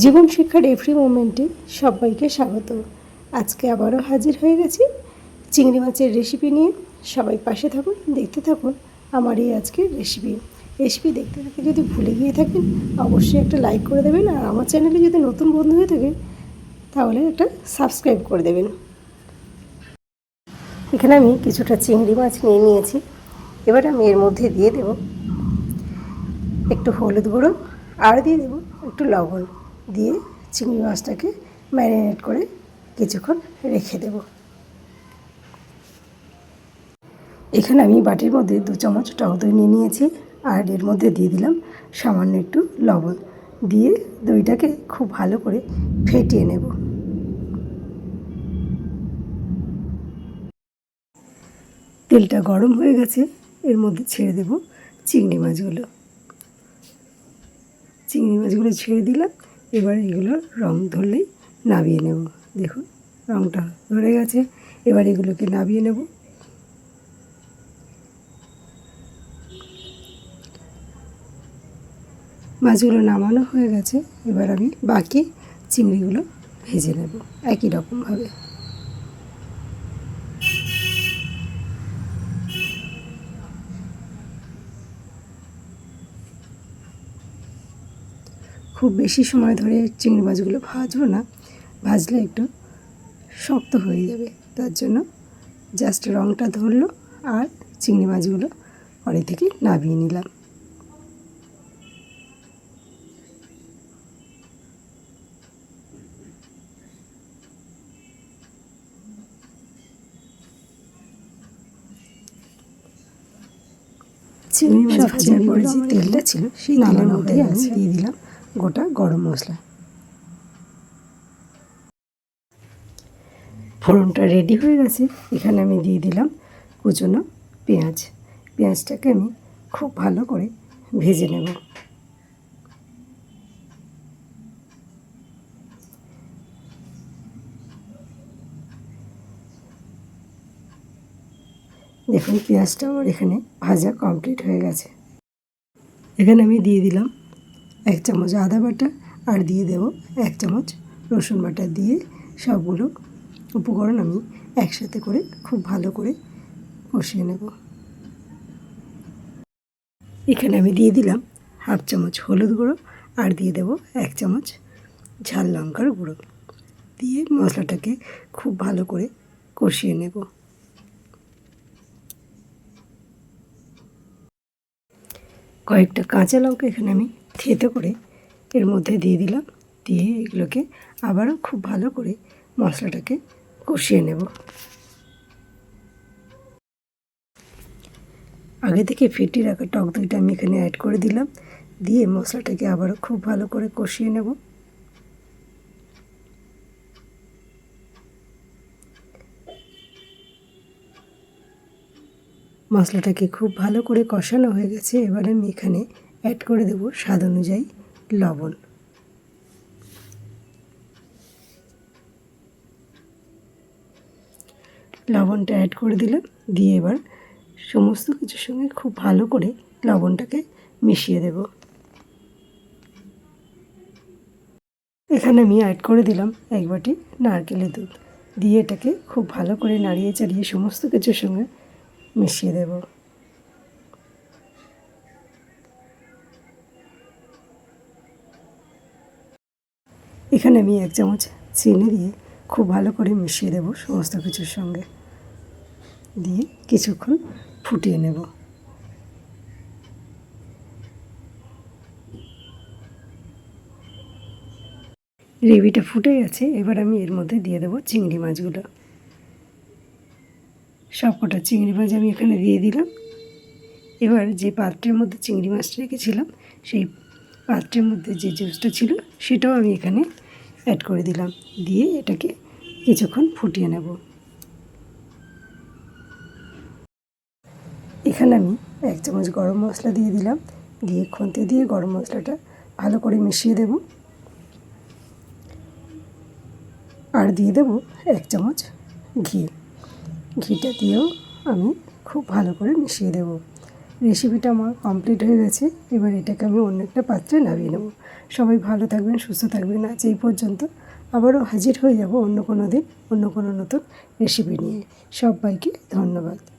জীবন শিক্ষার এভরি মোমেন্টে সবাইকে স্বাগত। আজকে আবারও হাজির হয়ে গেছি চিংড়ি মাছের রেসিপি নিয়ে। সবাই পাশে থাকুন, দেখতে থাকুন আমার এই আজকের রেসিপি দেখতে দেখতে যদি ভুলে গিয়ে থাকেন অবশ্যই একটা লাইক করে দেবেন, আর আমার চ্যানেলে যদি নতুন বন্ধু হয়ে থাকে তাহলে একটা সাবস্ক্রাইব করে দেবেন। এখানে আমি কিছুটা চিংড়ি মাছ নিয়ে নিয়েছি। এবার আমি এর মধ্যে দিয়ে দেব একটু হলুদ গুঁড়ো আর দিয়ে দেব একটু লবণ, দিয়ে চিংড়ি মাছটাকে ম্যারিনেট করে কিছুক্ষণ রেখে দেব। এখানে আমি বাটির মধ্যে 2 চামচ টক দই নিয়ে নিয়েছি, আর এর মধ্যে দিয়ে দিলাম সামান্য একটু লবণ, দিয়ে দইটাকে খুব ভালো করে ফেটিয়ে নেব। তেলটা গরম হয়ে গেছে, এর মধ্যে ছেড়ে দেব চিংড়ি মাছগুলো। ছেড়ে দিলাম। এবার এগুলো রং ধরলেই নামিয়ে নেব। দেখুন রংটা ধরে গেছে, এবার এগুলোকে নামিয়ে নেব। মাছগুলো নামানো হয়ে গেছে, এবার আমি বাকি চিংড়িগুলো ভেজে নেব একই রকমভাবে। খুব বেশি সময় ধরে চিংড়ি মাছগুলো ভাজবো না, ভাজলে একটু শক্ত হয়ে যাবে, তার জন্য জাস্ট রংটা ধরলো আর চিংড়ি মাছগুলো কড়াই থেকে নামিয়ে নিলাম। চিংড়ি মাছ ভাজার পরে যে তেলটা ছিল সেই তেলের মধ্যে আমি দিয়ে দিলাম গোটা গরম মশলা। ফোড়নটা রেডি হয়ে গেছে, এখানে আমি দিয়ে দিলাম কুচনো পেঁয়াজটাকে আমি খুব ভালো করে ভেজে নেব। দেখুন পেঁয়াজটা আমার এখানে ভাজা কমপ্লিট হয়ে গেছে। এখানে আমি দিয়ে দিলাম 1 চামচ আদা বাটা, আর দিয়ে দেব 1 চামচ রসুন বাটা, দিয়ে সবগুলো উপকরণ আমি একসাথে করে খুব ভালো করে কষিয়ে নেব। এখানে আমি দিয়ে দিলাম 1/2 চামচ হলুদ গুঁড়ো, আর দিয়ে দেব 1 চামচ ঝাল লঙ্কার গুঁড়ো, দিয়ে মশলাটাকে খুব ভালো করে কষিয়ে নেব। কয়েকটা কাঁচা লঙ্কা এখানে আমি থেঁতো করে এর মধ্যে দিয়ে দিলাম, দিয়ে এগুলোকে আবারও খুব ভালো করে মশলাটাকে কষিয়ে নেব। আগে থেকে ফেটিয়ে রাখা টক দইটা আমি এখানে অ্যাড করে দিলাম, দিয়ে মশলাটাকে আবারও খুব ভালো করে কষিয়ে নেব। মশলাটাকে খুব ভালো করে কষানো হয়ে গেছে, এবার আমি এখানে অ্যাড করে দেব স্বাদ অনুযায়ী লবণ। লবণটা অ্যাড করে দিলাম, দিয়ে এবার সমস্ত কিছুর সঙ্গে খুব ভালো করে লবণটাকে মিশিয়ে দেব। এখানে আমি অ্যাড করে দিলাম 1 বাটি নারকেলের দুধ, দিয়ে এটাকে খুব ভালো করে নাড়িয়ে চাড়িয়ে সমস্ত কিছুর সঙ্গে মিশিয়ে দেব। এখানে আমি 1 চামচ চিনি দিয়ে খুব ভালো করে মিশিয়ে দেব সমস্ত কিছুর সঙ্গে, দিয়ে কিছুক্ষণ ফুটিয়ে নেব। গ্রেভিটা ফুটে গেছে, এবার আমি এর মধ্যে দিয়ে দেব চিংড়ি মাছগুলো। সবকটা চিংড়ি মাছ আমি এখানে দিয়ে দিলাম। এবার যে পাত্রের মধ্যে চিংড়ি মাছটা রেখেছিলাম সেই পাত্রের মধ্যে যে জুসটা ছিল সেটাও আমি এখানে অ্যাড করে দিলাম, দিয়ে এটাকে কিছুক্ষণ ফুটিয়ে নেব। এখানে আমি 1 চামচ গরম মশলা দিয়ে দিলাম, দিয়ে খুন্তি দিয়ে গরম মশলাটা ভালো করে মিশিয়ে দেব, আর দিয়ে দেব 1 চামচ ঘিটা দিয়েও আমি খুব ভালো করে মিশিয়ে দেব। রেসিপিটা আমার কমপ্লিট হয়ে গেছে। এবার এটাকে আমি অন্য একটা পাত্রে নামিয়ে নেব। সবাই ভালো থাকবেন, সুস্থ থাকবেন। আজ এই পর্যন্ত। আবারও হাজির হয়ে যাব অন্য কোনো দিন অন্য কোনো নতুন রেসিপি নিয়ে। সবাইকে ধন্যবাদ।